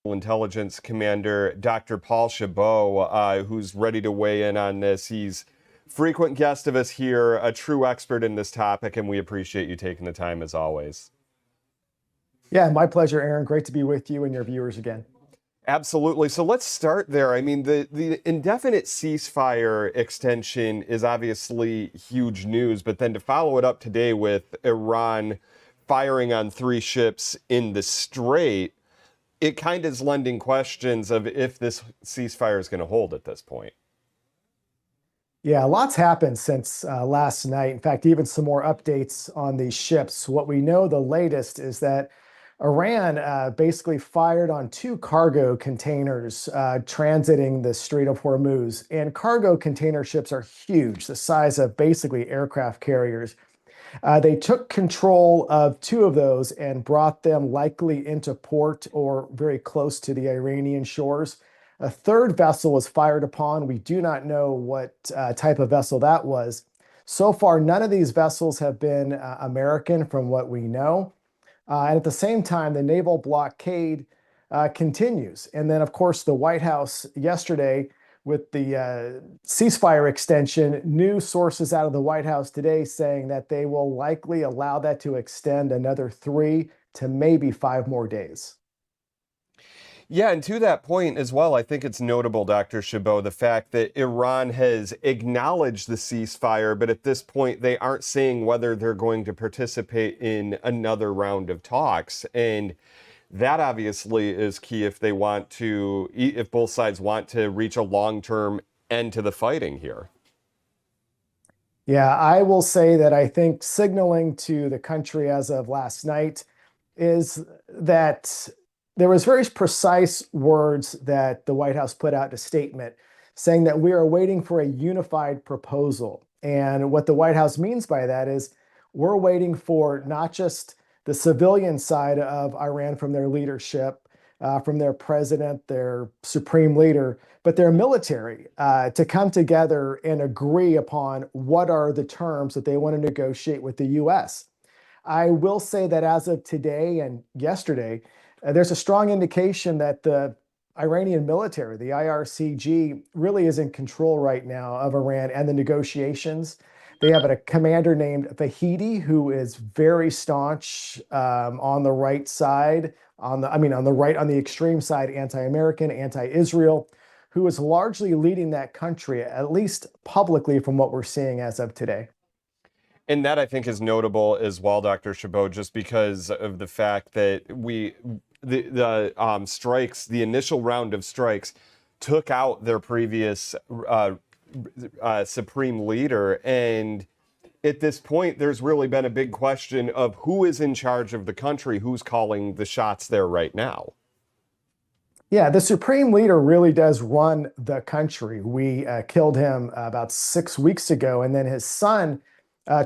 Intelligence Commander Dr. Paul Chabot, who's ready to weigh in on this. He's frequent guest of us here, a true expert in this topic, and we appreciate you taking the time as always. Yeah, my pleasure, Aaron. Great to be with you and your viewers again. Absolutely. So let's start there. I mean, the indefinite ceasefire extension is obviously huge news, but then to follow it up today with Iran firing on 3 ships in the Strait, it kind of is lending questions of if this ceasefire is going to hold at this point. Yeah, lots happened since last night. In fact, even some more updates on these ships. What we know the latest is that Iran basically fired on 2 cargo containers transiting the Strait of Hormuz. And cargo container ships are huge, the size of basically aircraft carriers. They took control of 2 of those and brought them likely into port or very close to the Iranian shores. A 3rd vessel was fired upon. We do not know what type of vessel that was. So far, none of these vessels have been American from what we know. And at the same time, the naval blockade continues. And then, of course, the White House yesterday with the ceasefire extension, new sources out of the White House today saying that they will likely allow that to extend another 3 to maybe 5 more days. Yeah, and to that point as well, I think it's notable, Dr. Chabot, the fact that Iran has acknowledged the ceasefire, but at this point, they aren't saying whether they're going to participate in another round of talks. And that obviously is key if they want to, if both sides want to reach a long-term end to the fighting here. Yeah, I will say that I think signaling to the country as of last night is that there was very precise words that the White House put out in a statement saying that we are waiting for a unified proposal. And what the White House means by that is we're waiting for not just the civilian side of Iran from their leadership, from their president, their supreme leader, but their military to come together and agree upon what are the terms that they want to negotiate with the U.S. I will say that as of today and yesterday, there's a strong indication that the Iranian military, the IRCG, really is in control right now of Iran and the negotiations. They have a commander named Vahidi who is very staunch on the right side, on the right, on the extreme side, anti-American, anti-Israel, who is largely leading that country, at least publicly, from what we're seeing as of today. And that I think is notable as well, Dr. Chabot, just because of the fact that the strikes, the initial round of strikes, took out their previous supreme leader, and at this point, there's really been a big question of who is in charge of the country, who's calling the shots there right now. Yeah, the supreme leader really does run the country. We killed him about 6 weeks ago, and then his son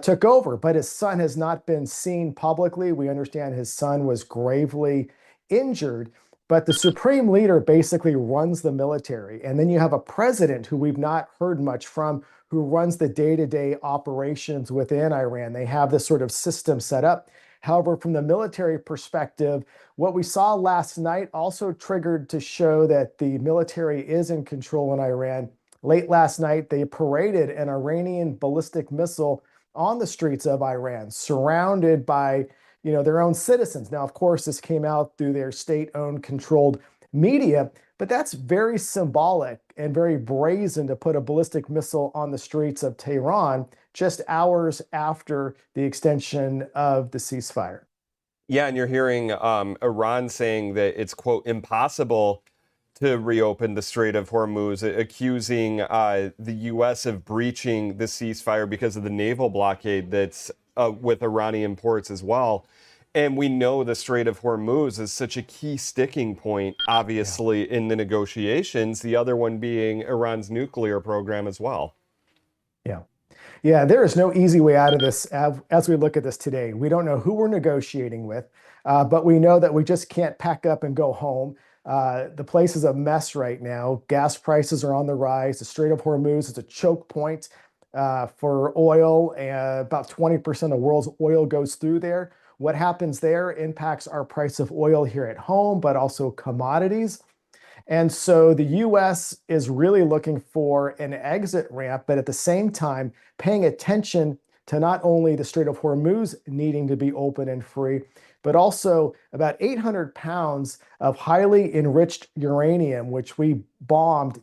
took over, but his son has not been seen publicly. We understand his son was gravely injured, but the supreme leader basically runs the military. And then you have a president who we've not heard much from, who runs the day-to-day operations within Iran. They have this sort of system set up. However, from the military perspective, what we saw last night also triggered to show that the military is in control in Iran. Late last night, they paraded an Iranian ballistic missile on the streets of Iran, surrounded by, their own citizens. Now, of course, this came out through their state-owned controlled media, but that's very symbolic and very brazen to put a ballistic missile on the streets of Tehran just hours after the extension of the ceasefire. Yeah, and you're hearing Iran saying that it's, quote, impossible to reopen the Strait of Hormuz, accusing the U.S. of breaching the ceasefire because of the naval blockade that's with Iranian ports as well. And we know the Strait of Hormuz is such a key sticking point, obviously, in the negotiations, the other one being Iran's nuclear program as well. Yeah. Yeah, there is no easy way out of this as we look at this today. We don't know who we're negotiating with, but we know that we just can't pack up and go home. The place is a mess right now. Gas prices are on the rise. The Strait of Hormuz is a choke point for oil. About 20% of the world's oil goes through there. What happens there impacts our price of oil here at home, but also commodities. And so the US is really looking for an exit ramp, but at the same time, paying attention to not only the Strait of Hormuz needing to be open and free, but also about 800 pounds of highly enriched uranium, which we bombed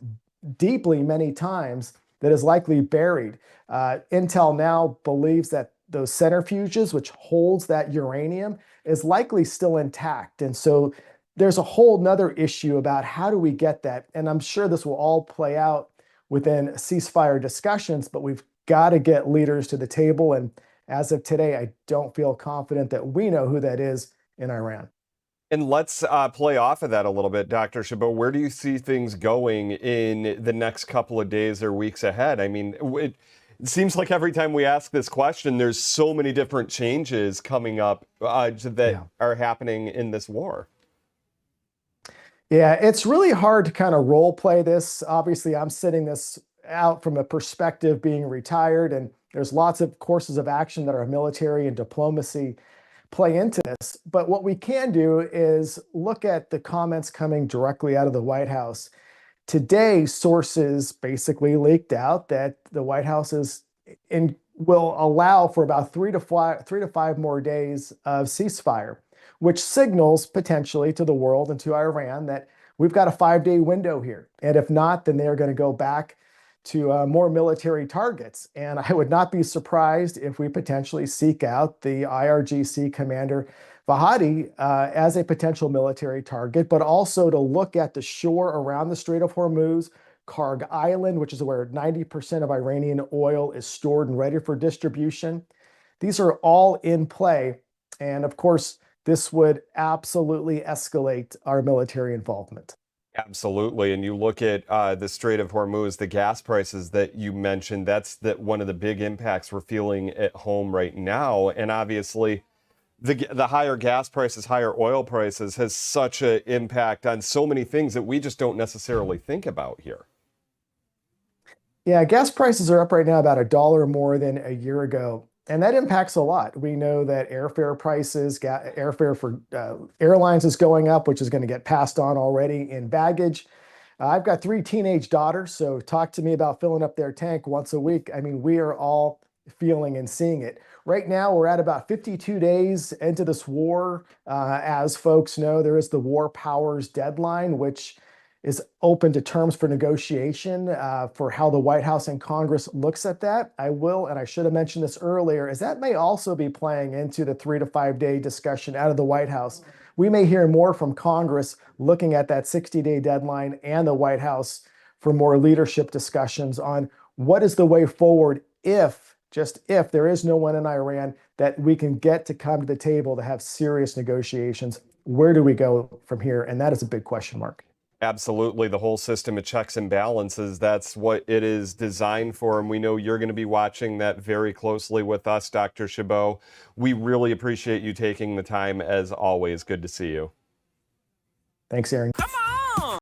deeply many times, that is likely buried. Intel now believes that those centrifuges, which holds that uranium, is likely still intact. And so there's a whole nother issue about how do we get that? And I'm sure this will all play out within ceasefire discussions, but we've got to get leaders to the table. And as of today, I don't feel confident that we know who that is in Iran. And let's play off of that a little bit, Dr. Chabot. Where do you see things going in the next couple of days or weeks ahead? I mean, it seems like every time we ask this question, there's so many different changes coming up that are happening in this war. Yeah, it's really hard to kind of role play this. Obviously, I'm sitting this out from a perspective being retired, and there's lots of courses of action that our military and diplomacy play into this. But what we can do is look at the comments coming directly out of the White House. Today, sources basically leaked out that the White House will allow for about 3 to 5 more days of ceasefire, which signals potentially to the world and to Iran that we've got a 5-day window here. And if not, then they're going to go back to more military targets. And I would not be surprised if we potentially seek out the IRGC commander Vahadi as a potential military target, but also to look at the shore around the Strait of Hormuz, Karg Island, which is where 90% of Iranian oil is stored and ready for distribution. These are all in play. And of course, this would absolutely escalate our military involvement. Absolutely. And you look at the Strait of Hormuz, the gas prices that you mentioned, that's one of the big impacts we're feeling at home right now. And obviously, the higher gas prices, higher oil prices has such an impact on so many things that we just don't necessarily think about here. Yeah, gas prices are up right now about $1 more than a year ago. And that impacts a lot. We know that airfare prices, airfare for airlines is going up, which is going to get passed on already in baggage. I've got 3 teenage daughters, so talk to me about filling up their tank once a week. I mean, we are all feeling and seeing it. Right now, we're at about 52 days into this war. As folks know, there is the War Powers deadline, which is open to terms for negotiation for how the White House and Congress looks at that. I will, and I should have mentioned this earlier, is that may also be playing into the 3 to 5 day discussion out of the White House. We may hear more from Congress looking at that 60-day deadline and the White House for more leadership discussions on what is the way forward if, just if there is no one in Iran that we can get to come to the table to have serious negotiations. Where do we go from here? And that is a big question mark. Absolutely. The whole system of checks and balances, that's what it is designed for. And we know you're going to be watching that very closely with us, Dr. Chabot. We really appreciate you taking the time as always. Good to see you. Thanks, Aaron.